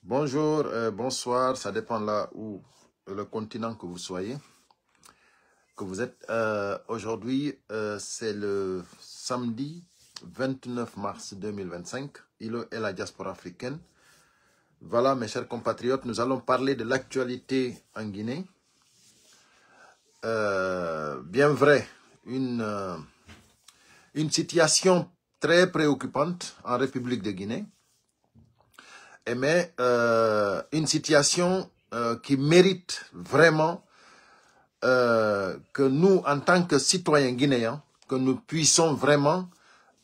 Bonjour, bonsoir, ça dépend là où le continent que vous soyez, que vous êtes. Aujourd'hui, c'est le samedi 29 mars 2025, ILO et la diaspora africaine. Voilà, mes chers compatriotes, nous allons parler de l'actualité en Guinée. Bien vrai, une situation très préoccupante en République de Guinée. Mais une situation qui mérite vraiment que nous, en tant que citoyens guinéens, que nous puissions vraiment,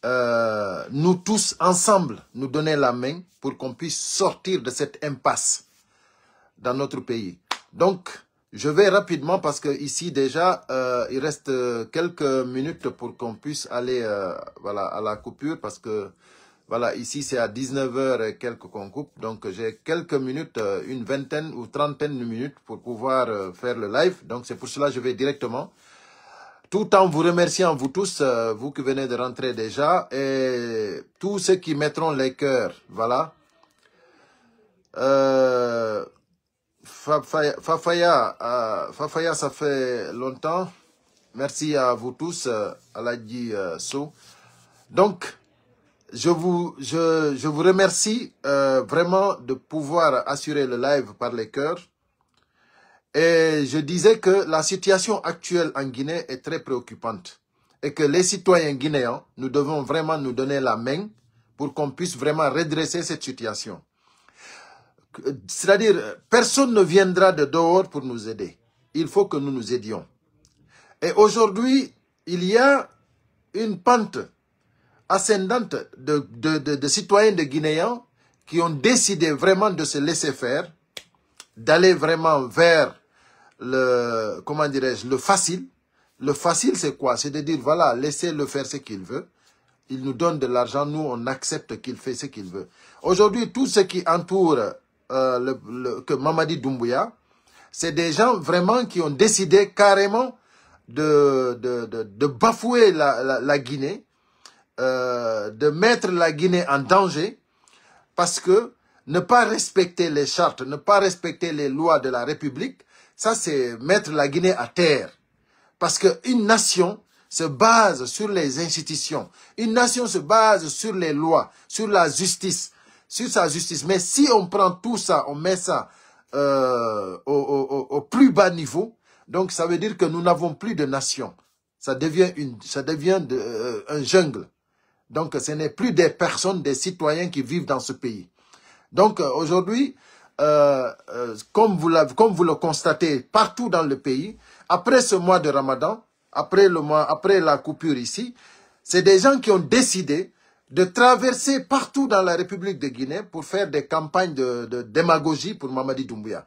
nous tous ensemble, nous donner la main pour qu'on puisse sortir de cette impasse dans notre pays. Donc, je vais rapidement parce que ici déjà, il reste quelques minutes pour qu'on puisse aller voilà, à la coupure parce que voilà, ici c'est à 19h et quelques qu'on coupe. Donc j'ai quelques minutes, une vingtaine ou trentaine de minutes pour pouvoir faire le live. Donc c'est pour cela que je vais directement. Tout en vous remerciant, vous tous, vous qui venez de rentrer déjà, et tous ceux qui mettront les cœurs, voilà. Fafaya, ça fait longtemps. Merci à vous tous, Aladji So. Donc, je vous remercie vraiment de pouvoir assurer le live par les cœurs. Et je disais que la situation actuelle en Guinée est très préoccupante. Et que les citoyens guinéens, nous devons vraiment nous donner la main pour qu'on puisse vraiment redresser cette situation. C'est-à-dire, personne ne viendra de dehors pour nous aider. Il faut que nous nous aidions. Et aujourd'hui, il y a une pente ascendante de citoyens de Guinéens qui ont décidé vraiment de se laisser faire, d'aller vraiment vers le, comment dirais-je, le facile. Le facile, c'est quoi? C'est de dire, voilà, laissez-le faire ce qu'il veut. Il nous donne de l'argent, nous, on accepte qu'il fait ce qu'il veut. Aujourd'hui, tout ce qui entoure que Mamadi Doumbouya, c'est des gens vraiment qui ont décidé carrément de bafouer la Guinée, de mettre la Guinée en danger parce que ne pas respecter les chartes, ne pas respecter les lois de la République, ça c'est mettre la Guinée à terre. Parce qu'une nation se base sur les institutions, une nation se base sur les lois, sur la justice, sur sa justice. Mais si on prend tout ça, on met ça au plus bas niveau, donc ça veut dire que nous n'avons plus de nation. Ça devient un jungle. Donc, ce n'est plus des personnes, des citoyens qui vivent dans ce pays. Donc, aujourd'hui, comme vous le constatez partout dans le pays, après ce mois de Ramadan, après la coupure ici, c'est des gens qui ont décidé de traverser partout dans la République de Guinée pour faire des campagnes de démagogie pour Mamadi Doumbouya.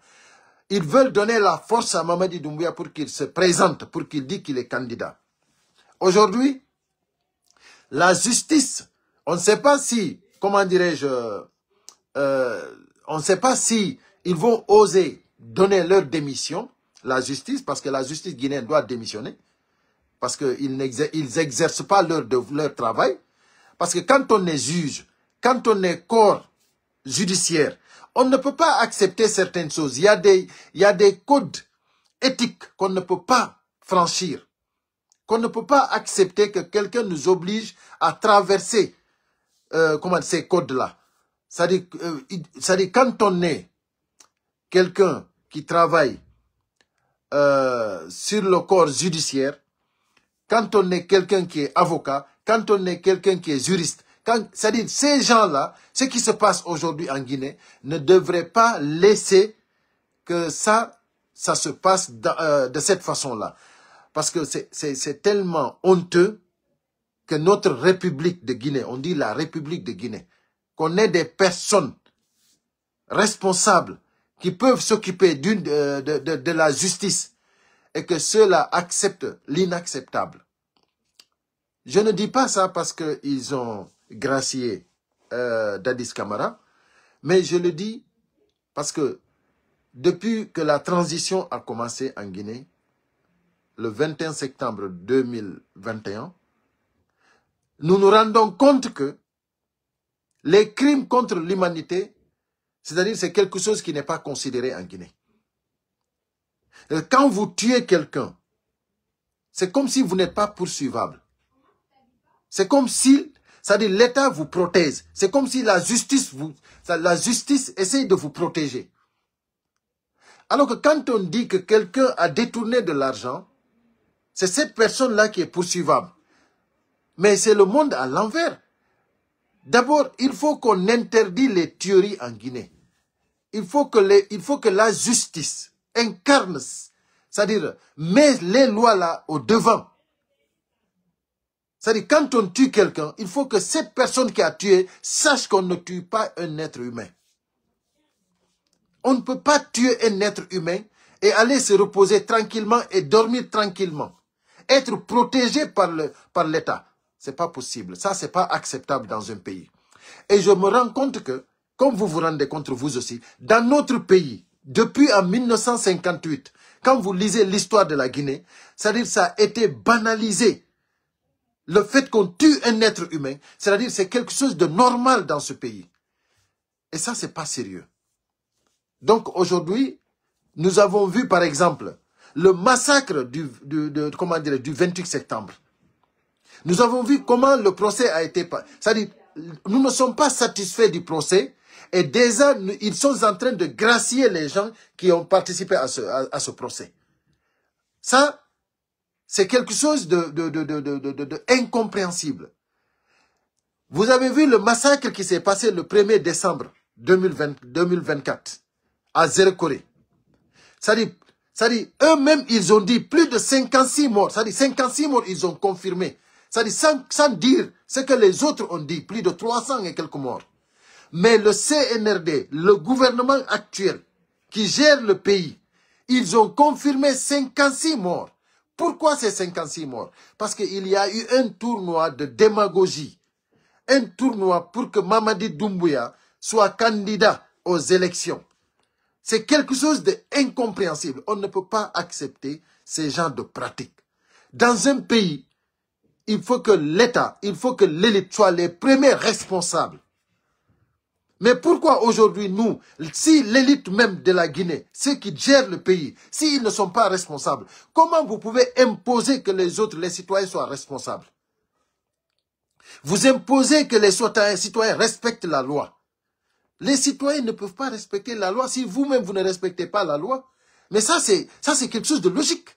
Ils veulent donner la force à Mamadi Doumbouya pour qu'il se présente, pour qu'il dise qu'il est candidat. Aujourd'hui, la justice, on ne sait pas si, comment dirais-je, on ne sait pas si ils vont oser donner leur démission, la justice, parce que la justice guinéenne doit démissionner, parce qu'ils n'exercent pas leur travail. Parce que quand on est juge, quand on est corps judiciaire, on ne peut pas accepter certaines choses. Il y a des codes éthiques qu'on ne peut pas franchir, qu'on ne peut pas accepter que quelqu'un nous oblige à traverser ces codes-là. C'est-à-dire, quand on est quelqu'un qui travaille sur le corps judiciaire, quand on est quelqu'un qui est avocat, quand on est quelqu'un qui est juriste, c'est-à-dire ces gens-là, ce qui se passe aujourd'hui en Guinée, ne devrait pas laisser que ça se passe de cette façon-là. Parce que c'est tellement honteux que notre République de Guinée, on dit la République de Guinée, qu'on ait des personnes responsables qui peuvent s'occuper de la justice et que ceux-là acceptent l'inacceptable. Je ne dis pas ça parce qu'ils ont gracié Dadis Camara, mais je le dis parce que depuis que la transition a commencé en Guinée, le 21 septembre 2021, nous nous rendons compte que les crimes contre l'humanité C'est-à-dire c'est quelque chose qui n'est pas considéré en Guinée. Quand vous tuez quelqu'un, c'est comme si vous n'êtes pas poursuivable. C'est comme si, c'est-à-dire l'État vous protège. C'est comme si la justice essaye de vous protéger. Alors que quand on dit que quelqu'un a détourné de l'argent, c'est cette personne-là qui est poursuivable. Mais c'est le monde à l'envers. D'abord, il faut qu'on interdise les tueries en Guinée. Il faut que la justice incarne, c'est-à-dire met les lois là au devant. C'est-à-dire quand on tue quelqu'un, il faut que cette personne qui a tué sache qu'on ne tue pas un être humain. On ne peut pas tuer un être humain et aller se reposer tranquillement et dormir tranquillement. Être protégé par l'État. C'est pas possible. Ça, c'est pas acceptable dans un pays. Et je me rends compte que, comme vous vous rendez compte vous aussi, dans notre pays, depuis en 1958, quand vous lisez l'histoire de la Guinée, c'est-à-dire ça a été banalisé. Le fait qu'on tue un être humain, c'est-à-dire c'est quelque chose de normal dans ce pays. Et ça, c'est pas sérieux. Donc aujourd'hui, nous avons vu par exemple le massacre du 28 septembre. Nous avons vu comment le procès a été... C'est-à-dire, nous ne sommes pas satisfaits du procès et déjà, ils sont en train de gracier les gens qui ont participé à ce procès. Ça, c'est quelque chose de incompréhensible. Vous avez vu le massacre qui s'est passé le 1er décembre 2024 à Zérekoré. C'est-à-dire, eux-mêmes, ils ont dit plus de 56 morts. C'est-à-dire, 56 morts, ils ont confirmé. C'est-à-dire, sans dire ce que les autres ont dit, plus de 300 et quelques morts. Mais le CNRD, le gouvernement actuel, qui gère le pays, ils ont confirmé 56 morts. Pourquoi ces 56 morts? Parce qu'il y a eu un tournoi de démagogie. Un tournoi pour que Mamadi Doumbouya soit candidat aux élections. C'est quelque chose d'incompréhensible. On ne peut pas accepter ces genres de pratiques. Dans un pays, il faut que l'État, il faut que l'élite soient les premiers responsables. Mais pourquoi aujourd'hui, nous, si l'élite même de la Guinée, ceux qui gèrent le pays, s'ils ne sont pas responsables, comment vous pouvez imposer que les autres, les citoyens soient responsables? Vous imposez que les citoyens respectent la loi. Les citoyens ne peuvent pas respecter la loi si vous-même vous ne respectez pas la loi. Mais ça c'est quelque chose de logique.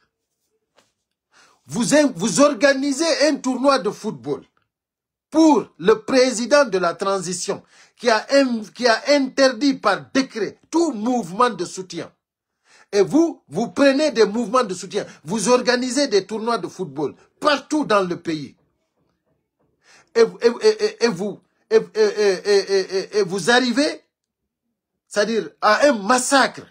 Vous organisez un tournoi de football pour le président de la transition qui a interdit par décret tout mouvement de soutien. Et vous prenez des mouvements de soutien. Vous organisez des tournois de football partout dans le pays. Et vous arrivez, c'est-à-dire à un massacre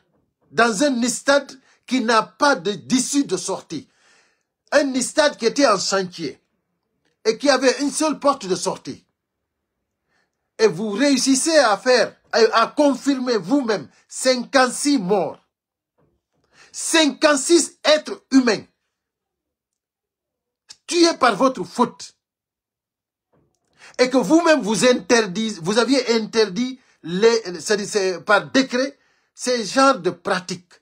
dans un stade qui n'a pas d'issue de sortie. Un stade qui était en chantier et qui avait une seule porte de sortie. Et vous réussissez à confirmer vous-même 56 morts. 56 êtres humains tués par votre faute. Et que vous-même vous aviez interdit par décret ces genres de pratiques.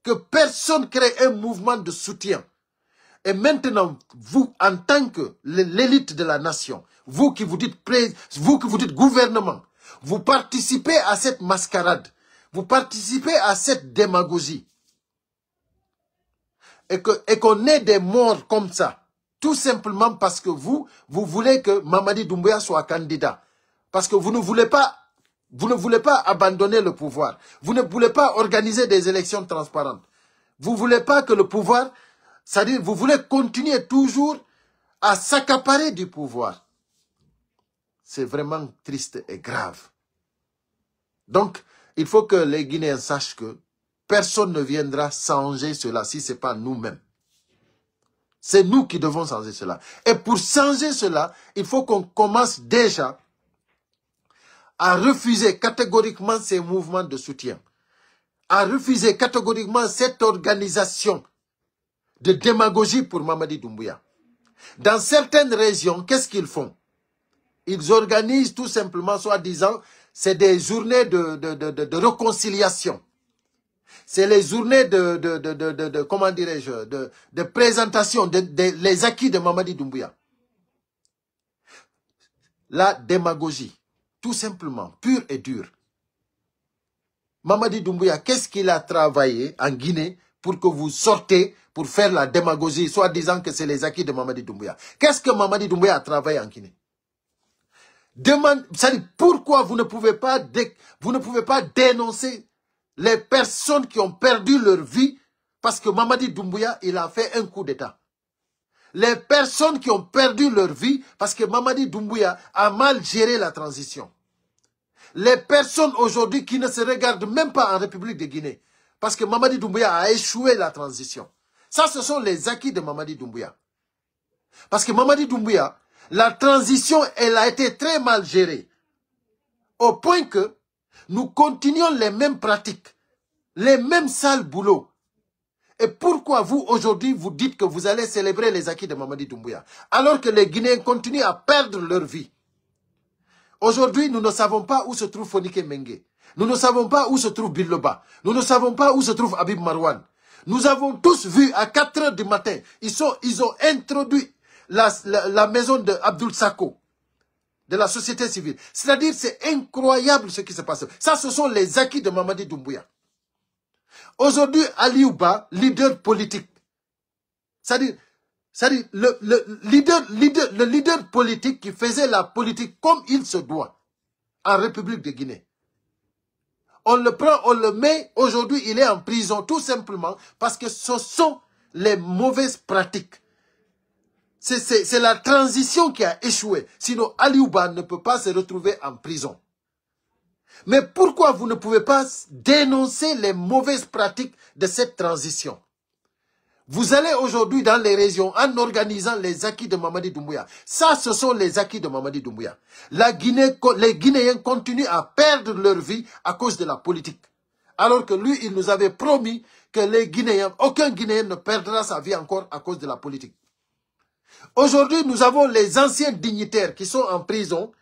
Que personne crée un mouvement de soutien. Et maintenant, vous, en tant que l'élite de la nation, vous qui vous dites gouvernement, vous participez à cette mascarade. Vous participez à cette démagogie. Et qu'on ait des morts comme ça. Tout simplement parce que vous voulez que Mamadi Doumbouya soit candidat. Parce que vous ne voulez pas abandonner le pouvoir. Vous ne voulez pas organiser des élections transparentes. Vous ne voulez pas que le pouvoir, c'est-à-dire vous voulez continuer toujours à s'accaparer du pouvoir. C'est vraiment triste et grave. Donc, il faut que les Guinéens sachent que personne ne viendra changer cela si ce n'est pas nous-mêmes. C'est nous qui devons changer cela. Et pour changer cela, il faut qu'on commence déjà à refuser catégoriquement ces mouvements de soutien. À refuser catégoriquement cette organisation de démagogie pour Mamadi Doumbouya. Dans certaines régions, qu'est-ce qu'ils font? Ils organisent tout simplement, soi-disant, c'est des journées de réconciliation. C'est les journées comment dirais-je, de présentation les acquis de Mamadi Doumbouya. La démagogie, tout simplement, pure et dure. Mamadi Doumbouya, qu'est-ce qu'il a travaillé en Guinée pour que vous sortez pour faire la démagogie, soit disant que c'est les acquis de Mamadi Doumbouya? Qu'est-ce que Mamadi Doumbouya a travaillé en Guinée? C'est-à-dire, pourquoi vous ne pouvez pas dénoncer les personnes qui ont perdu leur vie parce que Mamadi Doumbouya, il a fait un coup d'État? Les personnes qui ont perdu leur vie parce que Mamadi Doumbouya a mal géré la transition. Les personnes aujourd'hui qui ne se regardent même pas en République de Guinée parce que Mamadi Doumbouya a échoué la transition. Ça, ce sont les acquis de Mamadi Doumbouya. Parce que Mamadi Doumbouya, la transition, elle a été très mal gérée. Au point que nous continuons les mêmes pratiques, les mêmes sales boulots. Et pourquoi vous, aujourd'hui, vous dites que vous allez célébrer les acquis de Mamadi Doumbouya, alors que les Guinéens continuent à perdre leur vie? Aujourd'hui, nous ne savons pas où se trouve Fonike Mengue. Nous ne savons pas où se trouve Biloba. Nous ne savons pas où se trouve Habib Marwan. Nous avons tous vu à 4 h du matin, ils ont introduit la maison de Abdoul Sako, de la société civile. C'est-à-dire, c'est incroyable ce qui se passe. Ça, ce sont les acquis de Mamadi Doumbouya. Aujourd'hui, Aliouba, leader politique, c'est-à-dire le leader politique qui faisait la politique comme il se doit en République de Guinée. On le prend, on le met, aujourd'hui il est en prison tout simplement parce que ce sont les mauvaises pratiques. C'est la transition qui a échoué. Sinon, Aliouba ne peut pas se retrouver en prison. Mais pourquoi vous ne pouvez pas dénoncer les mauvaises pratiques de cette transition? Vous allez aujourd'hui dans les régions en organisant les acquis de Mamadi Doumbouya. Ça, ce sont les acquis de Mamadi Doumbouya. Les Guinéens continuent à perdre leur vie à cause de la politique. Alors que lui, il nous avait promis que les Guinéens, aucun Guinéen ne perdra sa vie encore à cause de la politique. Aujourd'hui, nous avons les anciens dignitaires qui sont en prison.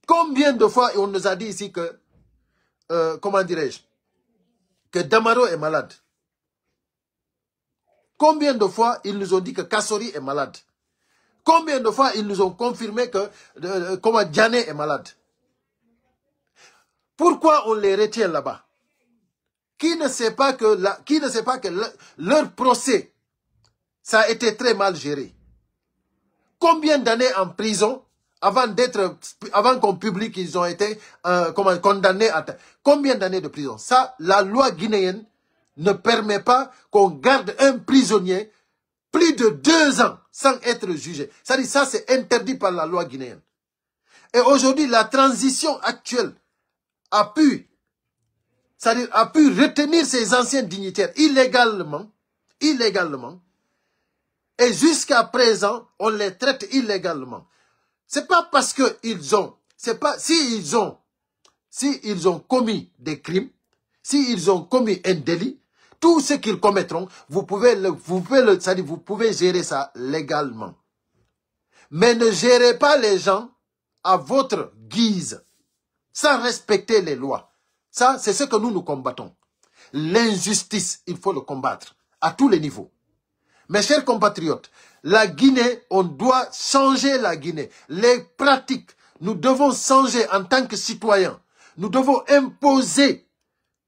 Combien de fois on nous a dit ici que, comment dirais-je, que Damaro est malade? Combien de fois ils nous ont dit que Kassori est malade? Combien de fois ils nous ont confirmé que Diané est malade? Pourquoi on les retient là-bas? Qui ne sait pas que leur procès, ça a été très mal géré? Combien d'années en prison avant qu'on publie qu'ils ont été condamnés à... Combien d'années de prison? Ça, la loi guinéenne ne permet pas qu'on garde un prisonnier plus de 2 ans sans être jugé. C'est-à-dire, ça, c'est interdit par la loi guinéenne. Et aujourd'hui, la transition actuelle a pu retenir ces anciens dignitaires illégalement, et jusqu'à présent, on les traite illégalement. C'est pas parce que s'ils ont commis des crimes, s'ils ont commis un délit, tout ce qu'ils commettront, vous pouvez gérer ça légalement. Mais ne gérez pas les gens à votre guise, sans respecter les lois. Ça, c'est ce que nous combattons. L'injustice, il faut le combattre à tous les niveaux. Mes chers compatriotes, la Guinée, on doit changer la Guinée. Les pratiques, nous devons changer en tant que citoyens. Nous devons imposer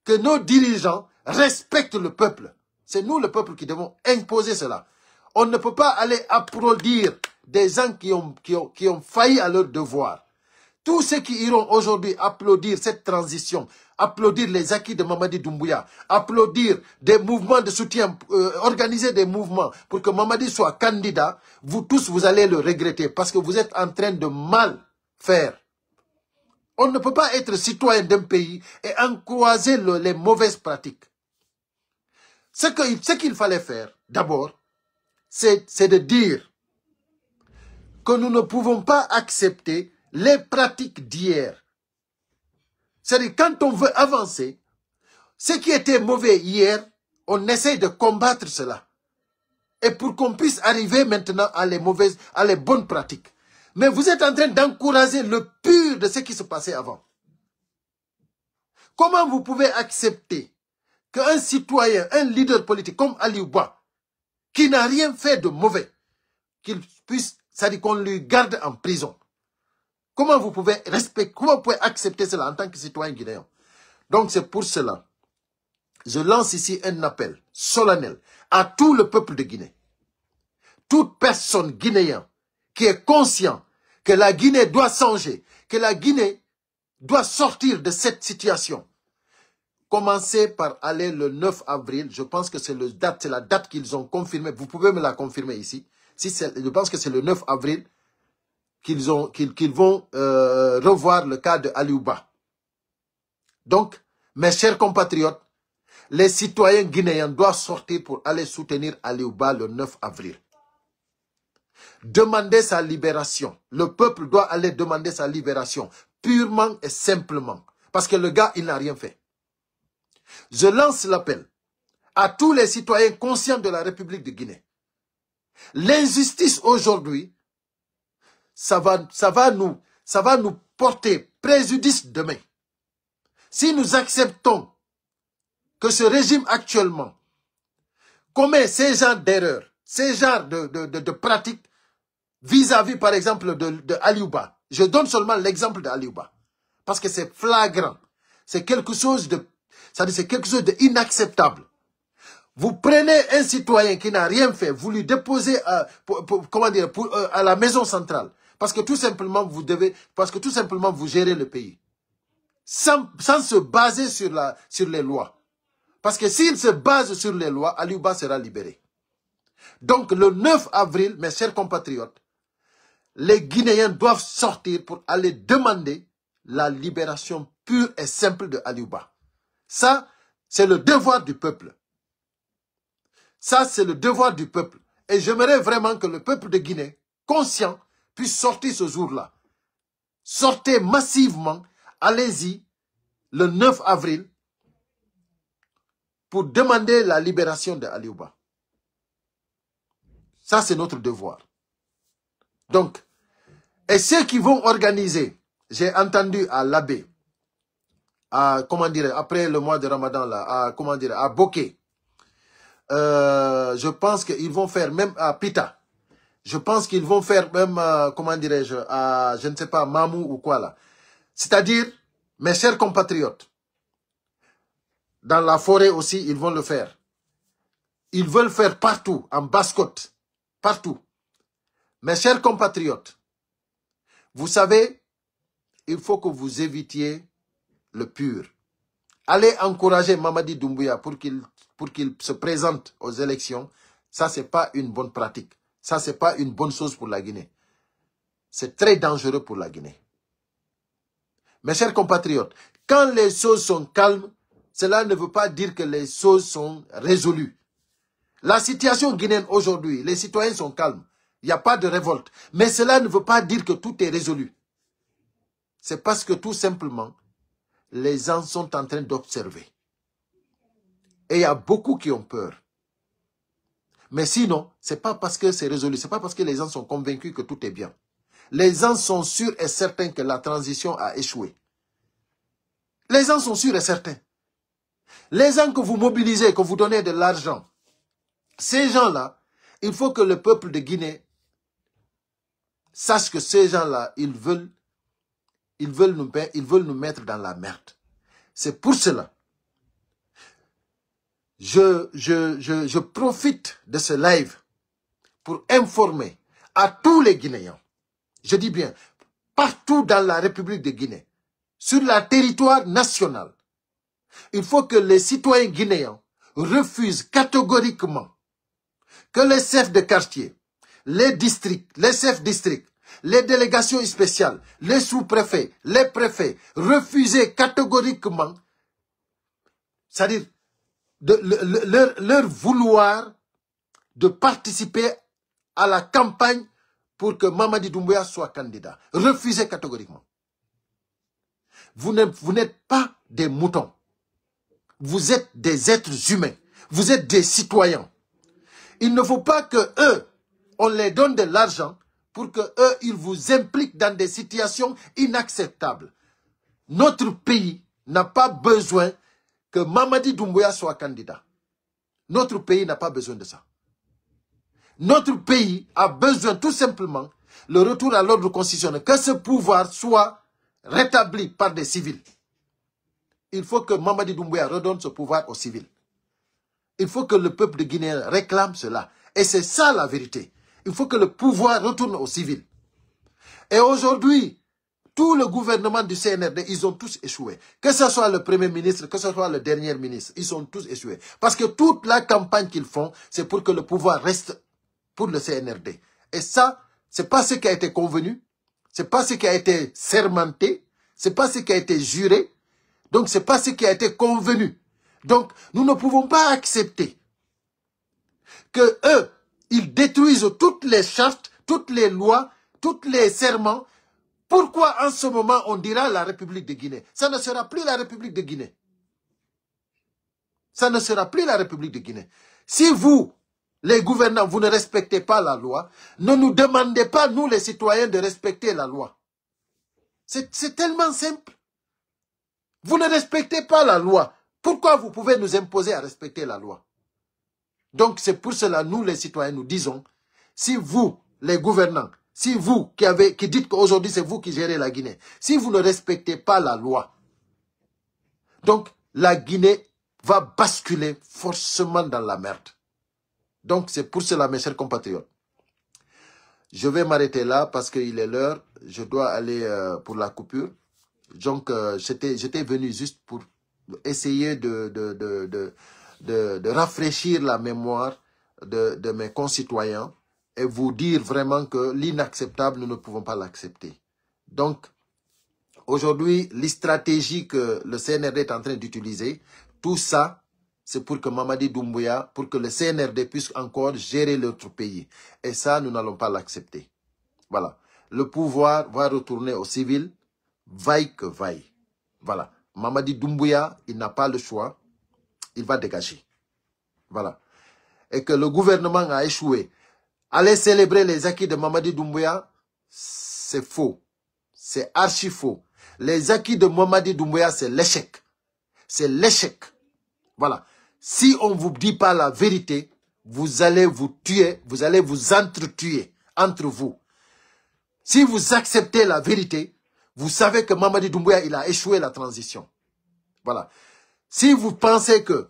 que nos dirigeants respectent le peuple. C'est nous, le peuple, qui devons imposer cela. On ne peut pas aller applaudir des gens qui ont failli à leur devoir. Tous ceux qui iront aujourd'hui applaudir cette transition, applaudir les acquis de Mamadi Doumbouya, applaudir des mouvements de soutien, organiser des mouvements pour que Mamadi soit candidat, vous tous, vous allez le regretter parce que vous êtes en train de mal faire. On ne peut pas être citoyen d'un pays et encourager les mauvaises pratiques. Ce qu'il fallait faire, d'abord, c'est de dire que nous ne pouvons pas accepter les pratiques d'hier. C'est-à-dire, quand on veut avancer, ce qui était mauvais hier, on essaye de combattre cela. Et pour qu'on puisse arriver maintenant à les bonnes pratiques. Mais vous êtes en train d'encourager le pur de ce qui se passait avant. Comment vous pouvez accepter qu'un citoyen, un leader politique comme Aliou Ba, qui n'a rien fait de mauvais, qu'il puisse, c'est-à-dire qu'on lui garde en prison? Comment vous pouvez accepter cela en tant que citoyen guinéen? Donc c'est pour cela, je lance ici un appel solennel à tout le peuple de Guinée. Toute personne guinéenne qui est conscient que la Guinée doit changer, que la Guinée doit sortir de cette situation. Commencez par aller le 9 avril, je pense que c'est la date qu'ils ont confirmée, vous pouvez me la confirmer ici. Je pense que c'est le 9 avril qu'ils vont revoir le cas de Aliou Ba. Donc, mes chers compatriotes, les citoyens guinéens doivent sortir pour aller soutenir Aliou Ba le 9 avril. Demander sa libération. Le peuple doit aller demander sa libération, purement et simplement. Parce que le gars, il n'a rien fait. Je lance l'appel à tous les citoyens conscients de la République de Guinée. L'injustice aujourd'hui, ça va nous porter préjudice demain. Si nous acceptons que ce régime actuellement commet ces genres d'erreurs, ces genres de pratiques vis-à-vis, par exemple, de Aliou Ba. Je donne seulement l'exemple de Aliou Ba. Parce que c'est flagrant. C'est quelque chose d'inacceptable. Vous prenez un citoyen qui n'a rien fait, vous lui déposez à la maison centrale. Parce que tout simplement, vous gérez le pays. Sans se baser sur les lois. Parce que s'il se base sur les lois, Aliou Ba sera libéré. Donc le 9 avril, mes chers compatriotes, les Guinéens doivent sortir pour aller demander la libération pure et simple de Aliou Ba. Ça, c'est le devoir du peuple. Ça, c'est le devoir du peuple. Et j'aimerais vraiment que le peuple de Guinée, conscient, puisse sortir ce jour-là. Sortez massivement, allez-y, le 9 avril, pour demander la libération de Aliou Ba. Ça, c'est notre devoir. Donc, et ceux qui vont organiser, j'ai entendu à l'abbé, après le mois de Ramadan, là, à Boké, je pense qu'ils vont faire même à Pita, je pense qu'ils vont faire même, je ne sais pas, Mamou ou quoi là. C'est-à-dire, mes chers compatriotes, dans la forêt aussi, ils vont le faire. Ils veulent faire partout, en basse-côte, partout. Mes chers compatriotes, vous savez, il faut que vous évitiez le pur. Allez encourager Mamadi Doumbouya pour qu'il se présente aux élections. Ça, ce n'est pas une bonne pratique. Ça, ce n'est pas une bonne chose pour la Guinée. C'est très dangereux pour la Guinée. Mes chers compatriotes, quand les choses sont calmes, cela ne veut pas dire que les choses sont résolues. La situation guinéenne aujourd'hui, les citoyens sont calmes. Il n'y a pas de révolte. Mais cela ne veut pas dire que tout est résolu. C'est parce que tout simplement, les gens sont en train d'observer. Et il y a beaucoup qui ont peur. Mais sinon, ce n'est pas parce que c'est résolu. Ce n'est pas parce que les gens sont convaincus que tout est bien. Les gens sont sûrs et certains que la transition a échoué. Les gens sont sûrs et certains. Les gens que vous mobilisez, que vous donnez de l'argent, ces gens-là, il faut que le peuple de Guinée sache que ces gens-là, ils veulent nous mettre dans la merde. C'est pour cela. Je profite de ce live pour informer à tous les Guinéens, je dis bien, partout dans la République de Guinée, sur le territoire national, il faut que les citoyens guinéens refusent catégoriquement que les chefs de quartier, les districts, les chefs districts, les délégations spéciales, les sous-préfets, les préfets, refusent catégoriquement, c'est-à-dire leur vouloir de participer à la campagne pour que Mamadi Doumbouya soit candidat. Refusez catégoriquement. Vous n'êtes pas des moutons. Vous êtes des êtres humains. Vous êtes des citoyens. Il ne faut pas que eux, on les donne de l'argent pour que eux, ils vous impliquent dans des situations inacceptables. Notre pays n'a pas besoin que Mamadi Doumbouya soit candidat. Notre pays n'a pas besoin de ça. Notre pays a besoin tout simplement le retour à l'ordre constitutionnel, que ce pouvoir soit rétabli par des civils. Il faut que Mamadi Doumbouya redonne ce pouvoir aux civils. Il faut que le peuple de Guinée réclame cela. Et c'est ça la vérité. Il faut que le pouvoir retourne aux civils. Et aujourd'hui, tout le gouvernement du CNRD, ils ont tous échoué. Que ce soit le premier ministre, que ce soit le dernier ministre, ils ont tous échoué. Parce que toute la campagne qu'ils font, c'est pour que le pouvoir reste pour le CNRD. Et ça, c'est pas ce qui a été convenu, c'est pas ce qui a été sermenté, c'est pas ce qui a été juré, donc c'est pas ce qui a été convenu. Donc, nous ne pouvons pas accepter que eux, ils détruisent toutes les chartes, toutes les lois, tous les serments. Pourquoi en ce moment on dira la République de Guinée? Ça ne sera plus la République de Guinée. Ça ne sera plus la République de Guinée. Si vous, les gouvernants, vous ne respectez pas la loi, ne nous demandez pas, nous les citoyens, de respecter la loi. C'est tellement simple. Vous ne respectez pas la loi. Pourquoi vous pouvez nous imposer à respecter la loi? Donc c'est pour cela, nous les citoyens, nous disons, si vous, les gouvernants, si vous qui dites qu'aujourd'hui c'est vous qui gérez la Guinée, si vous ne respectez pas la loi, donc la Guinée va basculer forcément dans la merde. Donc c'est pour cela, mes chers compatriotes, je vais m'arrêter là parce qu'il est l'heure, je dois aller pour la coupure. Donc j'étais venu juste pour essayer de rafraîchir la mémoire de mes concitoyens et vous dire vraiment que l'inacceptable, nous ne pouvons pas l'accepter. Donc, aujourd'hui, les stratégies que le CNRD est en train d'utiliser, tout ça, c'est pour que Mamadi Doumbouya, pour que le CNRD puisse encore gérer notre pays. Et ça, nous n'allons pas l'accepter. Voilà. Le pouvoir va retourner aux civils, vaille que vaille. Voilà. Mamadi Doumbouya, il n'a pas le choix. Il va dégager. Voilà. Et que le gouvernement a échoué. Aller célébrer les acquis de Mamadi Doumbouya, c'est faux. C'est archi faux. Les acquis de Mamadi Doumbouya, c'est l'échec. C'est l'échec. Voilà. Si on ne vous dit pas la vérité, vous allez vous tuer, vous allez vous entretuer entre vous. Si vous acceptez la vérité, vous savez que Mamadi Doumbouya, il a échoué la transition. Voilà. Si vous pensez que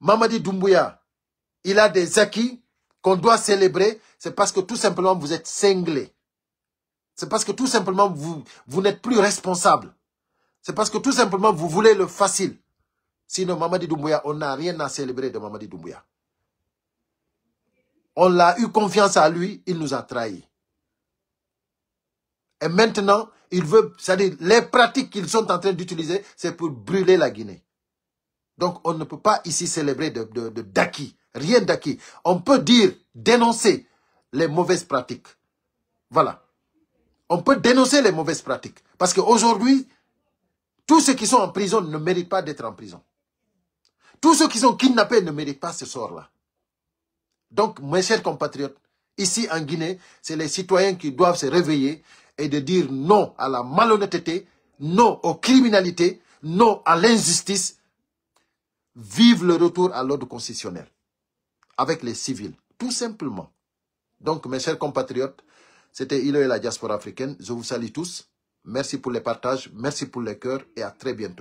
Mamadi Doumbouya, il a des acquis qu'on doit célébrer, c'est parce que tout simplement vous êtes cinglé. C'est parce que tout simplement vous n'êtes plus responsable. C'est parce que tout simplement vous voulez le facile. Sinon Mamadi Doumbouya, on n'a rien à célébrer de Mamadi Doumbouya. On a eu confiance à lui, il nous a trahis. Et maintenant, il veut, c'est-à-dire les pratiques qu'ils sont en train d'utiliser, c'est pour brûler la Guinée. Donc on ne peut pas ici célébrer d'acquis. Rien d'acquis. On peut dire, dénoncer les mauvaises pratiques. Voilà. On peut dénoncer les mauvaises pratiques. Parce qu'aujourd'hui, tous ceux qui sont en prison ne méritent pas d'être en prison. Tous ceux qui sont kidnappés ne méritent pas ce sort-là. Donc, mes chers compatriotes, ici en Guinée, c'est les citoyens qui doivent se réveiller et de dire non à la malhonnêteté, non aux criminalités, non à l'injustice. Vive le retour à l'ordre constitutionnel avec les civils, tout simplement. Donc, mes chers compatriotes, c'était Hilo et la diaspora africaine. Je vous salue tous. Merci pour les partages, merci pour les cœurs et à très bientôt.